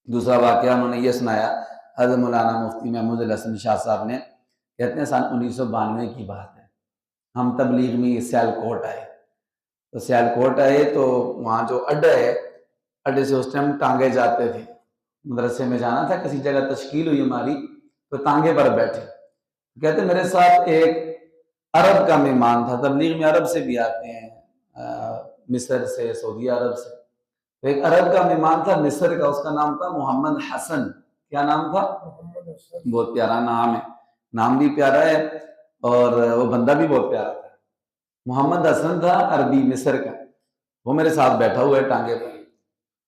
دوسرا واقعہ انہوں نے یہ سنایا، حضرت مولانا مفتی محمود الحسن شاہ صاحب نے، کہتے ہیں سن 1992 کی بات ہے، ہم تبلیغ میں سیالکوٹ آئے، تو سیالکوٹ آئے تو وہاں جو اڈا ہے، اڈے سے اس ٹائم ٹانگے جاتے تھے، مدرسے میں جانا تھا، کسی جگہ تشکیل ہوئی ہماری تو ٹانگے پر بیٹھے، کہتے میرے ساتھ ایک عرب کا مہمان تھا، تبلیغ میں عرب سے بھی آتے ہیں، مصر سے، سعودی عرب سے، تو ایک عرب کا مہمان تھا مصر کا، اس کا نام تھا محمد حسن۔ کیا نام تھا؟ بہت پیارا نام ہے، نام بھی پیارا ہے اور وہ بندہ بھی بہت پیارا تھا۔ محمد حسن تھا، عربی مصر کا، وہ میرے ساتھ بیٹھا ہوا ہے ٹانگے پر،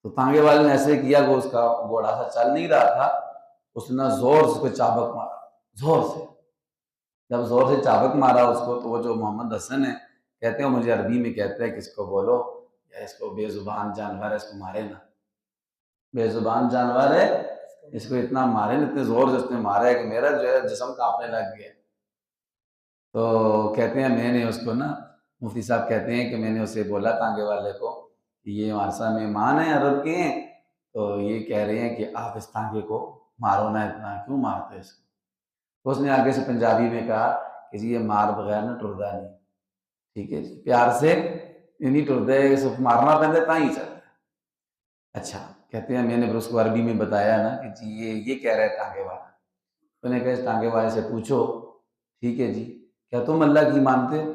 تو ٹانگے والے نے ایسے کیا کہ اس کا گھوڑا سا چل نہیں رہا تھا، اس نے زور سے کوئی چابک مارا، زور سے، جب زور سے چابک مارا اس کو، تو وہ جو محمد حسن ہے، کہتے ہیں مجھے عربی میں کہتے ہیں کہ اس کو بولو، یا اس کو بے زبان جانور ہے، اس کو مارے نا، بے زبان جانور ہے، اس کو اتنا مارے نا، اتنے زور سے اس نے مارا ہے کہ میرا جو ہے جسم کانپنے لگ گیا۔ تو کہتے ہیں میں نے اس کو نا، مفتی صاحب کہتے ہیں کہ میں نے اسے بولا ٹانگے والے کو کہ یہ ہمارے ساتھ مہمان ہیں، عرب کے ہیں، تو یہ کہہ رہے ہیں کہ آپ اس ٹانگے کو مارو نا، اتنا کیوں مارتے اس کو؟ اس نے آگے سے پنجابی میں کہا کہ جی یہ مار بغیر نہ ٹردا نہیں، ٹھیک ہے جی، پیار سے نہیں ٹردا ہے، اس کو مارنا پہنتا ہے تاں ہی چلتا ہے۔ اچھا، کہتے ہیں میں نے پھر اس کو عربی میں بتایا نا کہ جی یہ کہہ رہا ہے ٹانگے والا، تو نے کہا اس ٹانگے والے سے پوچھو، ٹھیک ہے جی، کیا تم اللہ کی مانتے ہو؟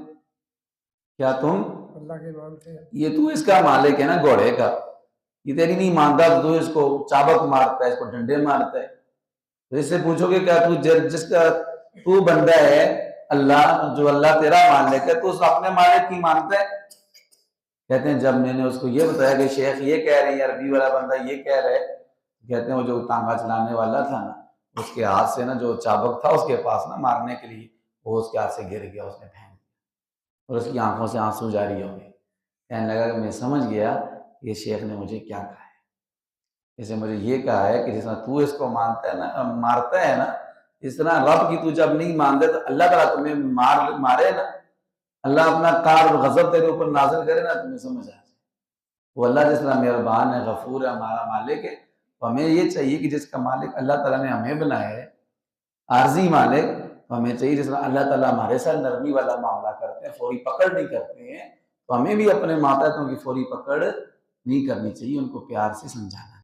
کیا تم اللہ کی مانتے ہو؟ یہ تو اس کا مالک ہے نا گھوڑے کا، یہ تیری نہیں مانتا تو اس کو چابک مارتا ہے، اس کو ڈنڈے مارتا ہے، تو اس سے پوچھو کہ کیا تو جس کا تو بندہ ہے اللہ، جو اللہ تیرا مالک ہے، تو اس اپنے مالک کی مانتا ہے؟ کہتے ہیں جب میں نے اس کو یہ بتایا کہ شیخ یہ کہہ رہے ہیں، عربی والا بندہ یہ کہہ رہے، کہتے ہیں وہ جو ٹانگا چلانے والا تھا نا، اس کے ہاتھ سے نا جو چابک تھا اس کے پاس نا مارنے کے لیے، وہ اس کے ہاتھ سے گر گیا، اس نے پھینک دیا، اور اس کی آنکھوں سے آنسو جاری ہو گئے۔ کہنے لگا کہ میں سمجھ گیا یہ شیخ نے مجھے کیا کہا ہے، اسے مجھے یہ کہا ہے کہ جس طرح تو اس کو مانتا ہے نا، مارتا ہے نا، اس طرح رب کی تو جب نہیں مانتے تو اللہ تعالیٰ تمہیں مارے نا، اللہ اپنا قہر اور غضب تیرے اوپر نازل کرے نا، تمہیں سمجھ آ جائے۔ وہ اللہ جس طرح مہربان ہے، غفور ہے، ہمارا مالک ہے، تو ہمیں یہ چاہیے کہ جس کا مالک اللہ تعالیٰ نے ہمیں بنایا ہے، عارضی مالک، تو ہمیں چاہیے جس طرح اللہ تعالیٰ ہمارے ساتھ نرمی والا معاملہ کرتے ہیں، فوری پکڑ نہیں کرتے ہیں، تو ہمیں بھی اپنے ماتحتوں کی فوری پکڑ نہیں کرنی چاہیے، ان کو پیار سے سمجھانا۔